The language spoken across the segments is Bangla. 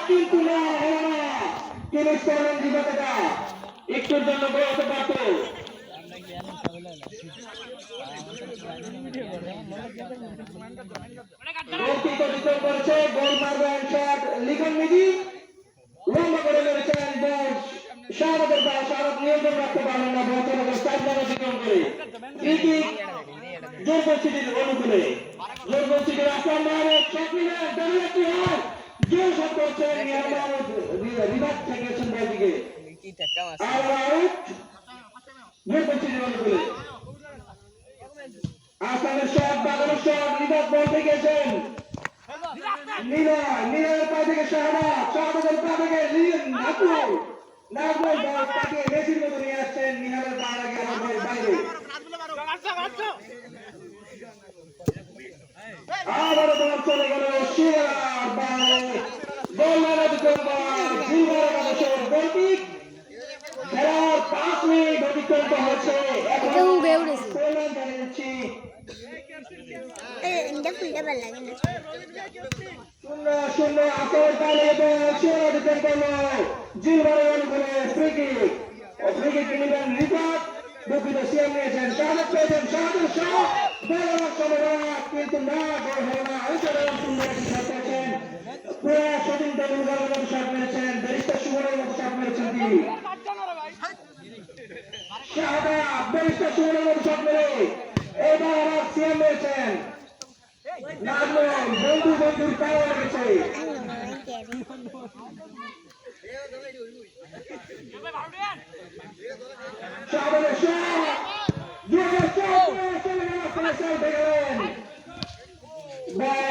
কিন্তু না ফিনিশ করলেন জীবনটা একটুর জন্য হতে পারত। করেছে গোল মারবেন শট লিখন মিজি লম্বা করে মেরেছেন বল শাহাদাতের পায়ে শাহাদাত নিয়ন্ত্রণ রাখতে পারলেন না বল চলে গেল সাইড লাইন অতিক্রম করে ফ্রি কিক জোরপোর সিটির অনুকূলে জোরপোর সিটির আসলাম মাহমুদ শট নিলেন দাঁড়িয়ে কি হয় জোর শট করছেন মাহমুদ রিভার্স ঠেকেছেন বল দিকে আর আউট জোরপোর সিটির অনুকূলে আসলামের শট বাগানের শট রিভার্স বল ঠেকেছেন নীলের পা থেকে শাহাদাতের পা থেকে নাজমুল বল তাকে মেসির মতো নিয়ে আসছেন নিহালের পা আগে আমার বাইরে আবারও বল চলে গেল শিরার বাইরে গোল মারা খেলার 5 মিনিট অতিক্রান্ত হয়েছে এখন শূন্য আসর কালে সেরা ডিফেন্ড করলো জিলবারের বলে ফ্রি কিক নিলেন রিফাত দুঃখিত সিএম নিয়েছেন শাহাদাত পেয়েছেন শাহাদাত শট বলার সময় কিন্তু না গোল হলো না অসাধারণ সুন্দর একটি শট পেয়েছেন পুরো সতীন তেন্ডুলকারের মতো শট মেরেছেন ব্যারিস্টার সুমনের মতো শট মেরেছেন তিনি শাহাদাত ব্যারিস্টার সুমনের মতো শট মেরে এবার আবার সিএম নিয়েছেন বন্ধুর পাওয়া লেগেছে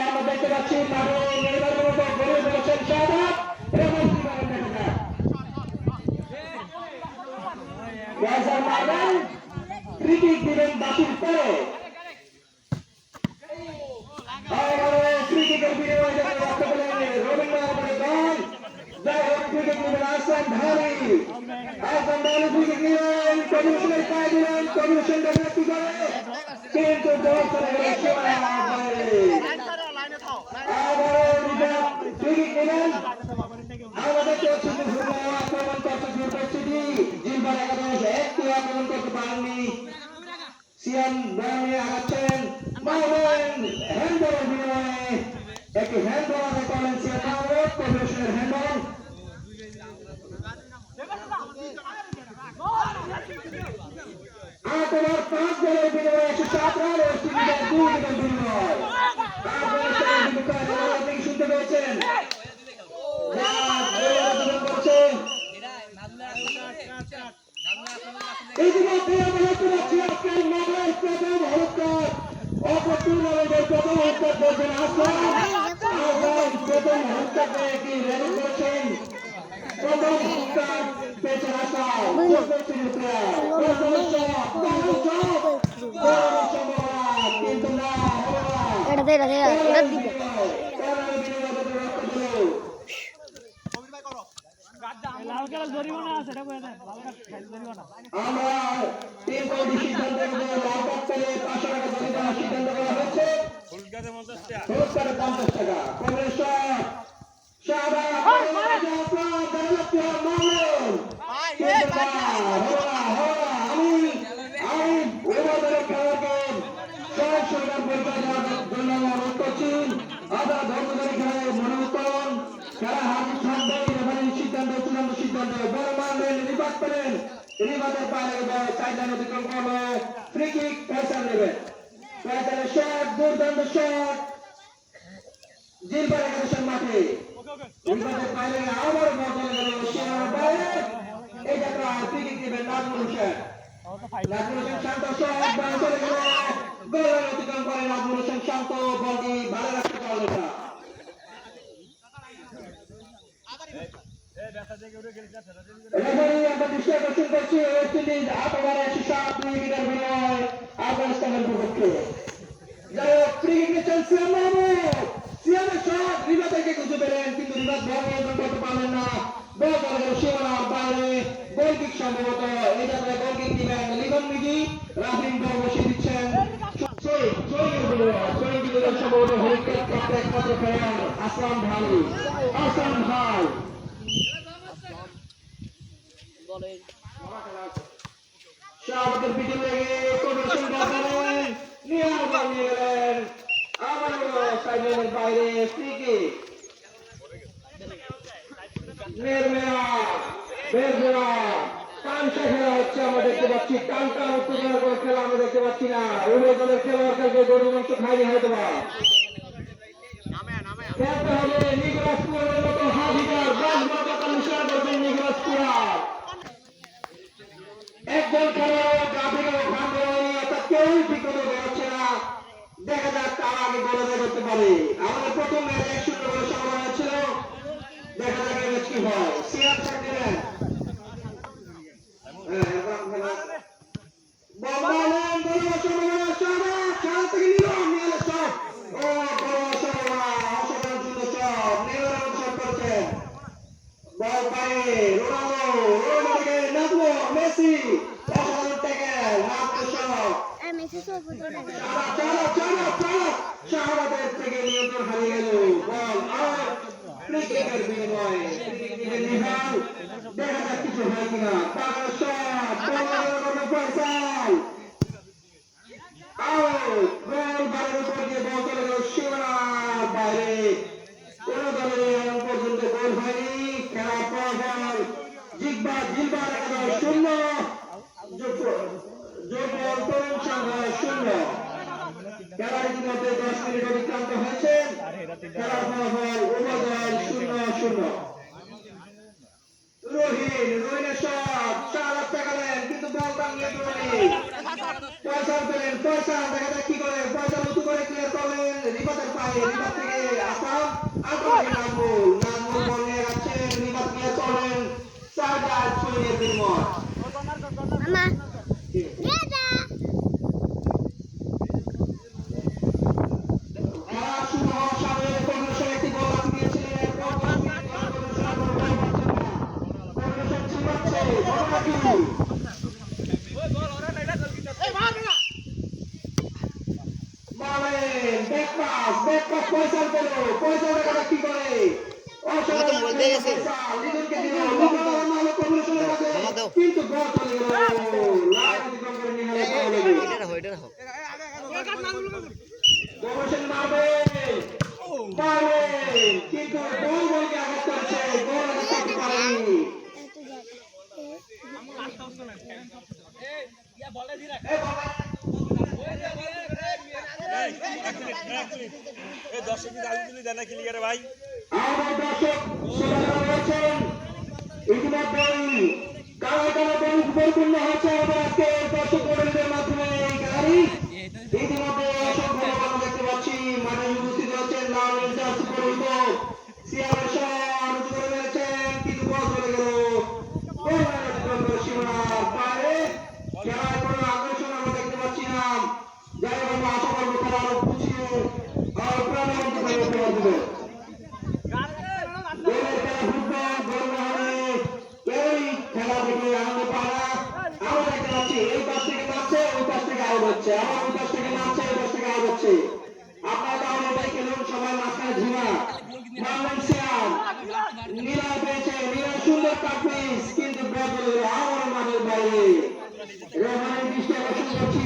আমরা দেখতে পাচ্ছি ক্রিকেট দিবেন বাসির পরে একটি হ্যান্ডবল আদায় করলেন সিয়াম মাহমুদ কর্পোরেশনের হ্যান্ডবল আর তোমার 5 বলের বিনিময়ে 107 রান ও 2 উইকেট বিনিময় আপনি শুনতে পেয়েছেন ইতিমধ্যে আমরা দেখতে পাচ্ছি আজকের ম্যাচের প্রথম হলুদ অপর টুর্নামেন্টের প্রথম হলুদ বলছেন আসলাম প্রথম হলুদ কি রেডি করেছেন প্রথম হলুদ পেয়েছেন আসলাম কিন্তু না আমরা টিম কমিটি সিদ্ধান্ত লাল কার্ড পেলে 500 টাকা জরিমানা সিদ্ধান্ত করা হয়েছে পুরস্কারে 50 টাকা কংগ্রেস রিভাদের বাইরে সাইডলাইন অতিক্রম করবে ফ্রি কিক ফয়সাল নেবেন ফয়সালের শট দুর্দান্ত শট জিলবার একাদশের মাঠে রিভাদের বাইরে আবার বল চলে গেল সীমার বাইরে এই যাত্রা ফ্রি কিক নেবেন নাজমুল হোসেন শান্ত শট বল চলে গেল গোল অতিক্রম করে নাজমুল হোসেন শান্ত বলটি ভালো রাখতে পারলেন না আমরা দৃষ্টি আকর্ষণ করছি ওয়েস্ট ইন্ডিজ 8 ওভারে 107 উইকেটের বিনিময়ে আফগানিস্তানের বিপক্ষে যাই হোক ফ্রি কিক নিচ্ছেন সিয়াম মাহমুদ সিয়ামের শট রিভা থেকে খুঁজে পেলেন কিন্তু রিভা বল নিয়ন্ত্রণ করতে পারলেন না বল চলে গেল সীমানার বাইরে গোল কিক সম্ভবত এই যাত্রায় গোল কিক দিবেন লিখন মিজি রাফিন বল বসিয়ে দিচ্ছেন সম্ভবত হলুদ কার্ড একমাত্র খেলোয়াড় আসলাম ভাই, আসলাম ভাই শাহাদাতের পিঠে লেগে প্রদর্শন দেখালেন, নিয়ে গেলেন আবারও সাইডের বাইরে ফ্রি কিক। তামসা খেলা হচ্ছে আমরা দেখতে পাচ্ছি, টানটা উত্তেজনার কোনো খেলা আমরা দেখতে পাচ্ছি না। উভয় দলের খেলোয়াড় খেলবে, গরুর মাংস খাইনি হয়তো বা খেলতে হবে নিকোলাসপুরের মতো হাজিদার বাজবাতা তামসা করবেন নিকোলাসপুর। একজন খেলোয়াড় গা থেকে ওখান বেরোয়নি, অর্থাৎ কেউই ঠিক মতো বেরোচ্ছে না। দেখা যাক তারা আগে গোলে বের করতে পারে। আমাদের প্রথম ম্যাচ 1-0 গোলে সমাধান হয়েছিল, দেখা যাক এই ম্যাচ কি হয়। সিয়ার ছাড় দিলেন, থেকে নিয়ন্ত্রণ হারিয়ে গেল বল আউট। ক্রিকেটের বিনিময়ে ক্রিকেটের নিহাল, দেখা যাক কিছু হয় কিনা। পাগল শট, ফয়সাল আউট। গোল বারের উপর দিয়ে বল চলে গেল সীমানার বাইরে। কোন দলের এখন পর্যন্ত গোল হয়নি। খেলার ফলাফল জিতবার 0 যোগফল তরুণ সংঘ 0। খেলার ইতিমধ্যে 10 মিনিট অতিক্রান্ত হয়েছে। খেলার ফলাফল উভয় দল 0-0। রোহিনের শট, 4 লাখ টাকা দেন কিন্তু বল টাঙিয়ে রোহিন। ফয়সাল পেলেন, ফয়সাল দেখা যাক কি করে। ফয়সাল উঁচু করে ক্লিয়ার করলেন রিবাতের পায়ে, রিবাত থেকে আসাম নাজমুল বল নিয়ে যাচ্ছেন, রিবাত ক্লিয়ার করলেন। 4 ছড়িয়ে বিনিময় ফয়সাল পেল, ফয়সাল দেখা যাক কি করে। কিন্তু বল চলে গেল, লাইন অতিক্রম করে নিয়ে গেল। কিন্তু গোল বলকে আঘাত করছে, গোল আঘাত করতে পারেনি। আমার দর্শক ইতিমধ্যেই কারা কারা পরিপূর্ণ হচ্ছে আমাদের আজকে দর্শক মন্ডলীদের মাধ্যমে এই গাড়ি। ইতিমধ্যে অসংখ্য লোক দেখতে পাচ্ছি মাঠে উপস্থিত হচ্ছেন। লাল জার্সি পরিহিত সিয়ার শট করে মেরেছেন কিন্তু বল চলে গেল সীমানার বাইরে। খেলায় কোনো আকর্ষণ আমরা দেখতে পাচ্ছি না। যাই হোক আমরা আশা করবো খেলা আরো পুছিয়ে আর প্রাণবন্ত খেলা উপহার দেবে। খেলা দেখে আনন্দ পায় না। আমরা দেখতে পাচ্ছি এই পাশ থেকে মারছে, ওই পাশ থেকে আউট হচ্ছে, আবার ওই পাশ থেকে মারছে, ওই পাশ থেকে আউট হচ্ছে। আপনারা তাহলে এটাই খেলুন, সবাই মাঝখানে ঝিমা মারলেন শেয়ার। নীলা পেয়েছে, নীলা সুন্দর কাটপিস কিন্তু বল চলে গেল আমার মাঠের বাইরে। রেফারির দৃষ্টি আকর্ষণ করছি।